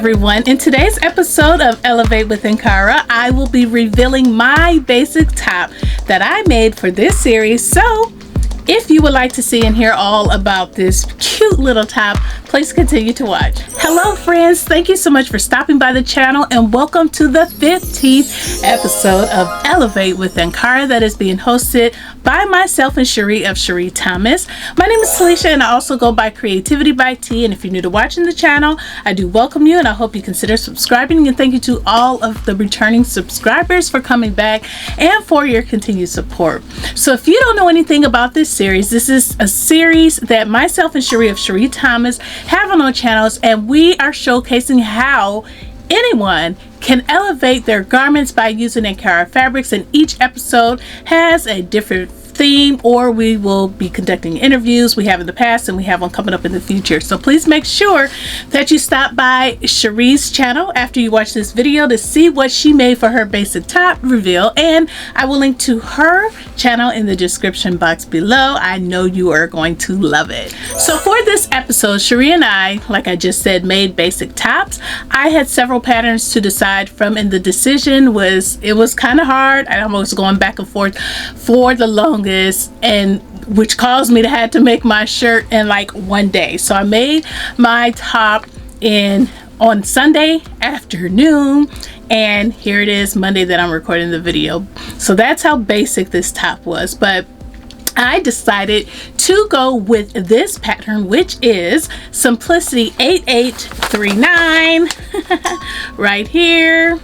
everyone. In today's episode of Elevate with Ankara, I will be revealing my basic top that I made for this series. So if you would like to see and hear all about this cute little top, please continue to watch. Hello friends, thank you so much for stopping by the channel and welcome to the 15th episode of Elevate with Ankara that is being hosted by myself and Sheree of Sheree Thomas. My name is Talisha and I also go by CreativiTeeByT, and if you're new to watching the channel, I do welcome you and I hope you consider subscribing, and thank you to all of the returning subscribers for coming back and for your continued support. So if you don't know anything about this series, this is a series that myself and Sheree of Sheree Thomas have on our channels, and we are showcasing how anyone can elevate their garments by using Ankara fabrics, and each episode has a different theme, or we will be conducting interviews we have in the past and we have one coming up in the future. So please make sure that you stop by Sheree's channel after you watch this video to see what she made for her basic top reveal, and I will link to her channel in the description box below. I know you are going to love it. So for this episode, Sheree and I, like I just said, made basic tops. I had several patterns to decide from, and the decision was kind of hard. I was going back and forth for the longest, and which caused me to have to make my shirt in like one day. So I made my top on Sunday afternoon, and here it is Monday that I'm recording the video. So that's how basic this top was, but I decided to go with this pattern, which is Simplicity 8839 right here,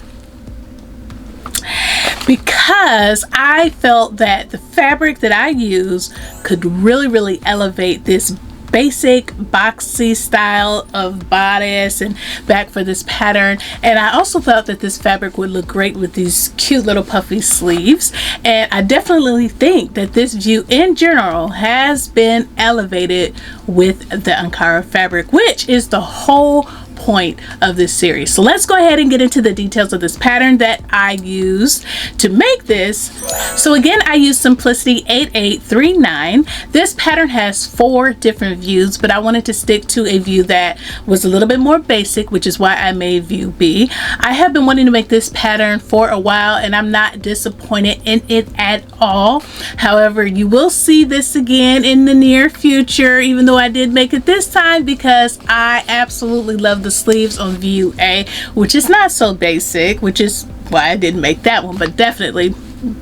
because I felt that the fabric that I use could really elevate this basic boxy style of bodice and back for this pattern. And I also felt that this fabric would look great with these cute little puffy sleeves, and I definitely think that this view in general has been elevated with the Ankara fabric, which is the whole point of this series. So let's go ahead and get into the details of this pattern that I used to make this. So again, I used Simplicity 8839. This pattern has 4 different views, but I wanted to stick to a view that was a little bit more basic, which is why I made view B. I have been wanting to make this pattern for a while and I'm not disappointed in it at all. However, you will see this again in the near future, even though I did make it this time, because I absolutely love the sleeves on view A, which is not so basic, which is why I didn't make that one, but definitely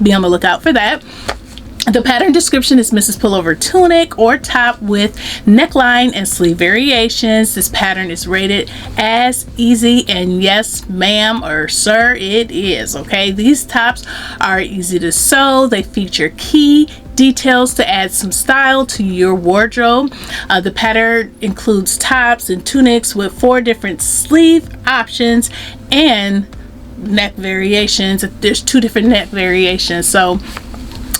be on the lookout for that. The pattern description is Mrs. Pullover tunic or top with neckline and sleeve variations. This pattern is rated as easy, and yes ma'am or sir, it is. Okay, these tops are easy to sew. They feature key details to add some style to your wardrobe. The pattern includes tops and tunics with 4 different sleeve options and neck variations. There's 2 different neck variations, so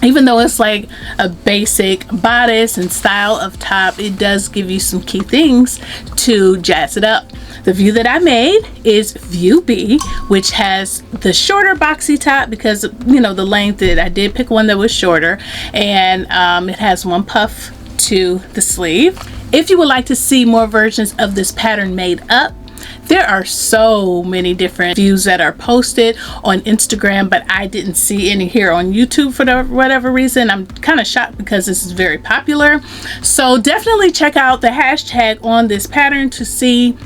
even though it's like a basic bodice and style of top, it does give you some key things to jazz it up. The view that I made is view B, which has the shorter boxy top because, you know, the length, I did pick one that was shorter, and it has 1 puff to the sleeve. If you would like to see more versions of this pattern made up, there are so many different views that are posted on Instagram, but I didn't see any here on YouTube for whatever reason. I'm kind of shocked because this is very popular. So definitely check out the hashtag on this pattern to see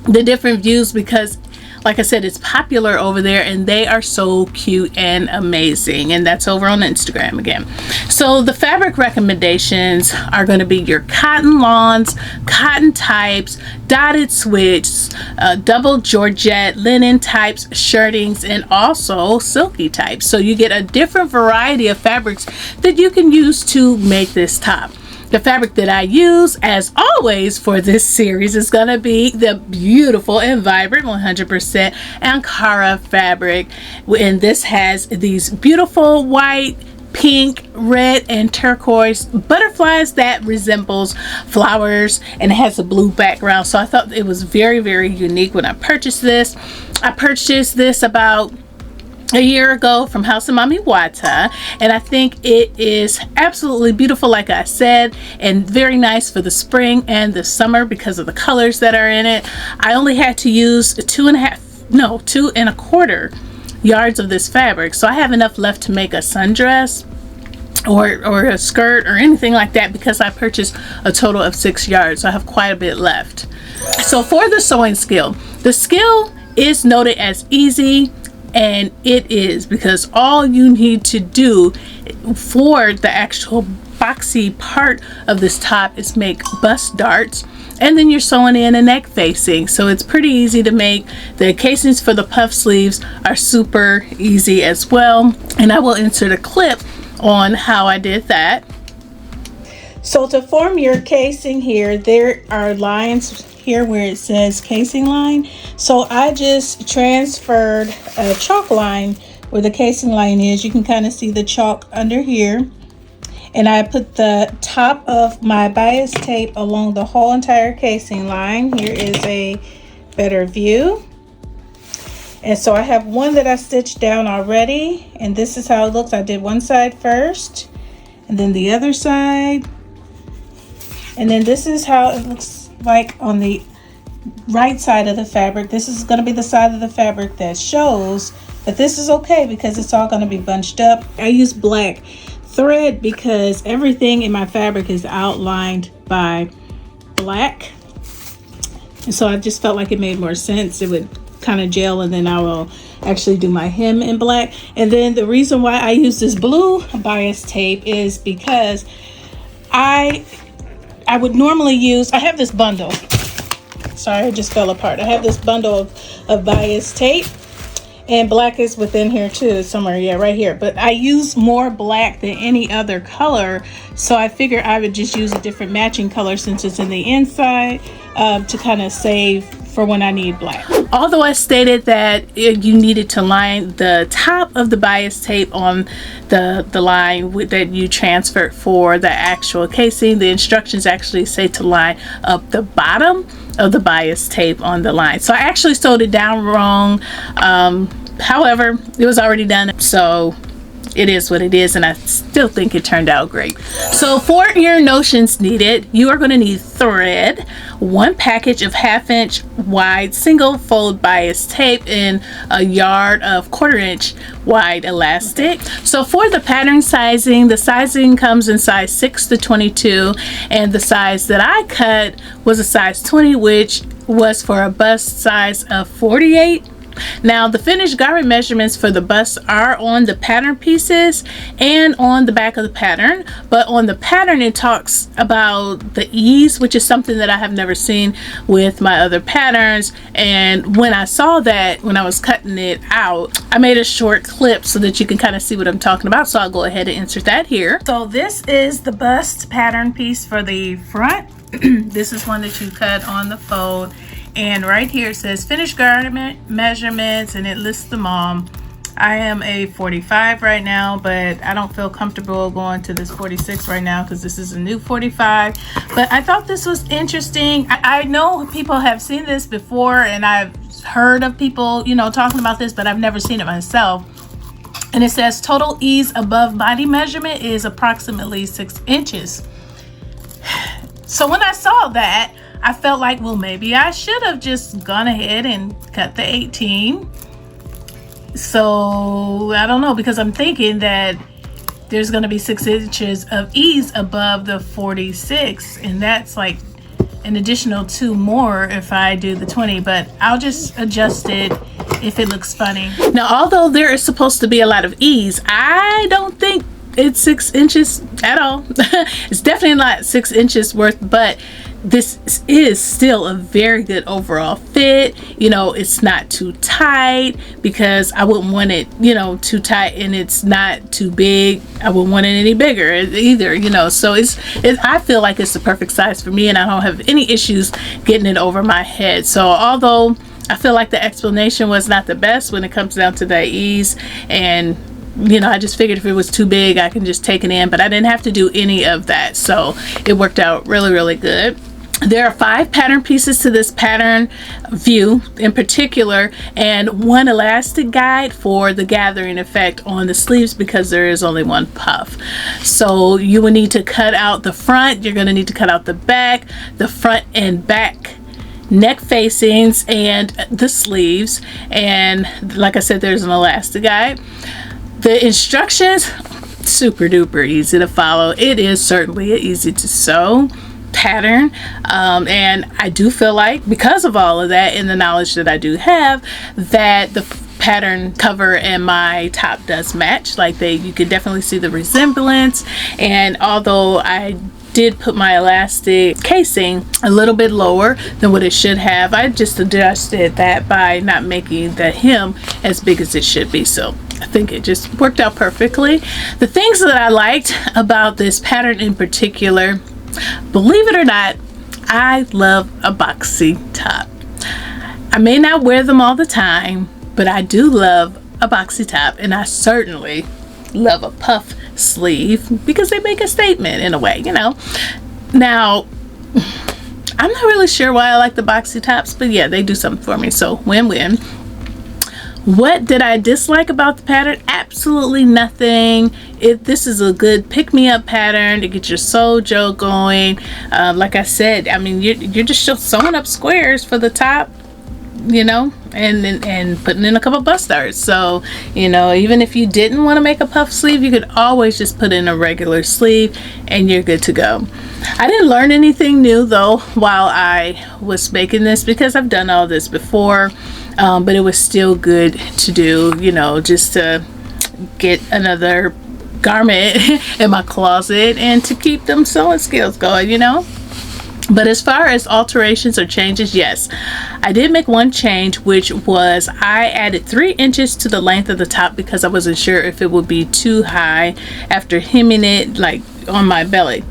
the different views, because like I said, it's popular over there and they are so cute and amazing, and that's over on Instagram again. So the fabric recommendations are going to be your cotton lawns, cotton types, dotted switches, double georgette, linen types, shirtings, and also silky types. So you get a different variety of fabrics that you can use to make this top. The fabric that I use, as always, for this series is going to be the beautiful and vibrant 100% Ankara fabric. And this has these beautiful white, pink, red, and turquoise butterflies that resembles flowers, and it has a blue background. So I thought it was very unique when I purchased this. I purchased this about a year ago from House of Mami Wata, and I think it is absolutely beautiful, like I said, and very nice for the spring and the summer because of the colors that are in it. I only had to use 2.25 yards of this fabric, so I have enough left to make a sundress or a skirt or anything like that, because I purchased a total of 6 yards, so I have quite a bit left. So for the sewing skill, the skill is noted as easy, and it is, because all you need to do for the actual boxy part of this top is make bust darts, and then you're sewing in a neck facing. So it's pretty easy to make. The casings for the puff sleeves are super easy as well, and I will insert a clip on how I did that. So to form your casing here, there are lines here where it says casing line. So I just transferred a chalk line where the casing line is. You can kind of see the chalk under here. And I put the top of my bias tape along the whole entire casing line. Here is a better view. And so I have one that I stitched down already, and this is how it looks. I did one side first and then the other side, and then this is how it looks like on the right side of the fabric. This is going to be the side of the fabric that shows, but this is okay because it's all going to be bunched up. I use black thread because everything in my fabric is outlined by black, and so I just felt like it made more sense. It would kind of gel, and then I will actually do my hem in black. And then the reason why I use this blue bias tape is because I would normally use, I have this bundle, sorry, it just fell apart. I have this bundle of bias tape, and black is within here too somewhere, yeah, right here. But I use more black than any other color, so I figured I would just use a different matching color since it's in the inside, to kind of save for when I need black. Although I stated that you needed to line the top of the bias tape on the line that you transferred for the actual casing, the instructions actually say to line up the bottom of the bias tape on the line. So I actually sewed it down wrong. However, it was already done, so it is what it is, and I still think it turned out great. So for your notions needed, you are going to need thread, one package of 1/2 inch wide single fold bias tape, and a yard of 1/4 inch wide elastic. So for the pattern sizing, the sizing comes in size 6 to 22, and the size that I cut was a size 20, which was for a bust size of 48. Now the finished garment measurements for the bust are on the pattern pieces and on the back of the pattern, but on the pattern it talks about the ease, which is something that I have never seen with my other patterns. And when I saw that, when I was cutting it out, I made a short clip so that you can kind of see what I'm talking about, so I'll go ahead and insert that here. So this is the bust pattern piece for the front. This is one that you cut on the fold. And right here it says finished garment measurements, and it lists them all. I am a 45 right now, but I don't feel comfortable going to this 46 right now because this is a new 45. But I thought this was interesting. I know people have seen this before, and I've heard of people, you know, talking about this, but I've never seen it myself. And it says total ease above body measurement is approximately 6 inches. So when I saw that, I felt like, well, maybe I should have just gone ahead and cut the 18. So I don't know, because I'm thinking that there's going to be 6 inches of ease above the 46, and that's like an additional 2 more if I do the 20, but I'll just adjust it if it looks funny. Now, although there is supposed to be a lot of ease, I don't think it's 6 inches at all. It's definitely not 6 inches worth, but this is still a very good overall fit. You know, it's not too tight, because I wouldn't want it, you know, too tight, and it's not too big. I wouldn't want it any bigger either, you know. So I feel like it's the perfect size for me, and I don't have any issues getting it over my head. So although I feel like the explanation was not the best when it comes down to that ease, and you know, I just figured if it was too big, I can just take it in, but I didn't have to do any of that. So it worked out really, really good. There are 5 pattern pieces to this pattern view in particular, and 1 elastic guide for the gathering effect on the sleeves because there is only 1 puff. So you will need to cut out the front, you're going to need to cut out the back, the front and back neck facings, and the sleeves. And like I said, there's an elastic guide. The instructions, super duper easy to follow. It is certainly an easy to sew pattern, and I do feel like, because of all of that and the knowledge that I do have, that the pattern cover and my top does match. Like, you can definitely see the resemblance. And although I did put my elastic casing a little bit lower than what it should have, I just adjusted that by not making the hem as big as it should be. So I think it just worked out perfectly. The things that I liked about this pattern in particular, believe it or not, I love a boxy top. I may not wear them all the time, but I do love a boxy top, and I certainly love a puff sleeve because they make a statement in a way, you know. Now, I'm not really sure why I like the boxy tops, but yeah, they do something for me, so win-win. What did I dislike about the pattern? Absolutely nothing. This is a good pick-me-up pattern to get your sojo going. Like I said, I mean, you're just sewing up squares for the top, you know, and putting in a couple bust darts. So, you know, even if you didn't want to make a puff sleeve, you could always just put in a regular sleeve and you're good to go. I didn't learn anything new though while I was making this, because I've done all this before. But it was still good to do, you know, just to get another garment in my closet and to keep them sewing skills going, you know. But as far as alterations or changes, yes, I did make one change, which was I added 3 inches to the length of the top because I wasn't sure if it would be too high after hemming it like on my belly.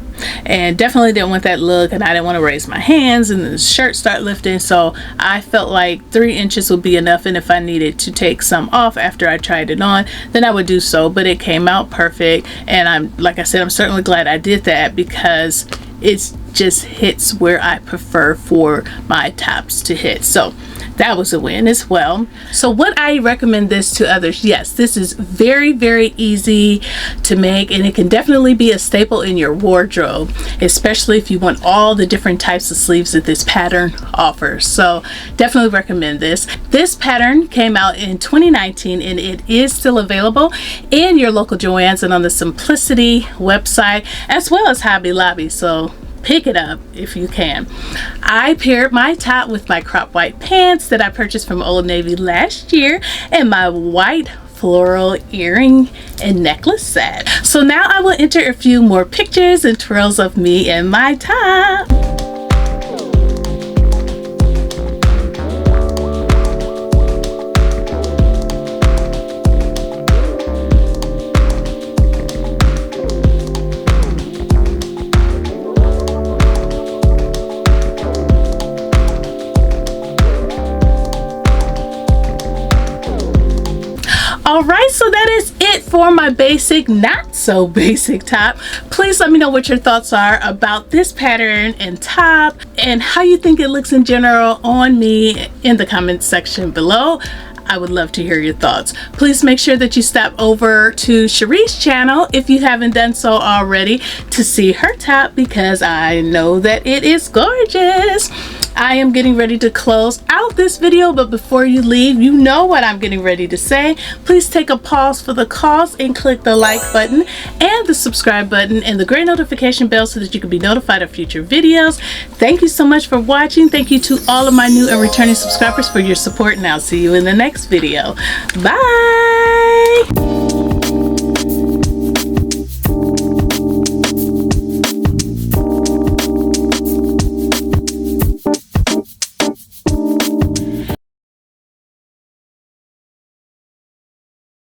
And definitely didn't want that look, and I didn't want to raise my hands and the shirt start lifting, so I felt like 3 inches would be enough, and if I needed to take some off after I tried it on, then I would do so. But it came out perfect, and like I said, I'm certainly glad I did that because it just hits where I prefer for my tops to hit. So that was a win as well. So would I recommend this to others? Yes, this is very, very easy to make, and it can definitely be a staple in your wardrobe, especially if you want all the different types of sleeves that this pattern offers. So definitely recommend this. This pattern came out in 2019, and it is still available in your local Joann's and on the Simplicity website, as well as Hobby Lobby. So pick it up if you can. I paired my top with my crop white pants that I purchased from Old Navy last year, and my white floral earring and necklace set. So now I will enter a few more pictures and twirls of me and my top. Alright, so that is it for my basic, not so basic top. Please let me know what your thoughts are about this pattern and top, and how you think it looks in general on me in the comment section below. I would love to hear your thoughts. Please make sure that you stop over to Sheree's channel if you haven't done so already to see her top, because I know that it is gorgeous. I am getting ready to close out this video, but before you leave, you know what I'm getting ready to say. Please take a pause for the cause and click the like button and the subscribe button and the gray notification bell so that you can be notified of future videos. Thank you so much for watching. Thank you to all of my new and returning subscribers for your support, and I'll see you in the next video. Bye.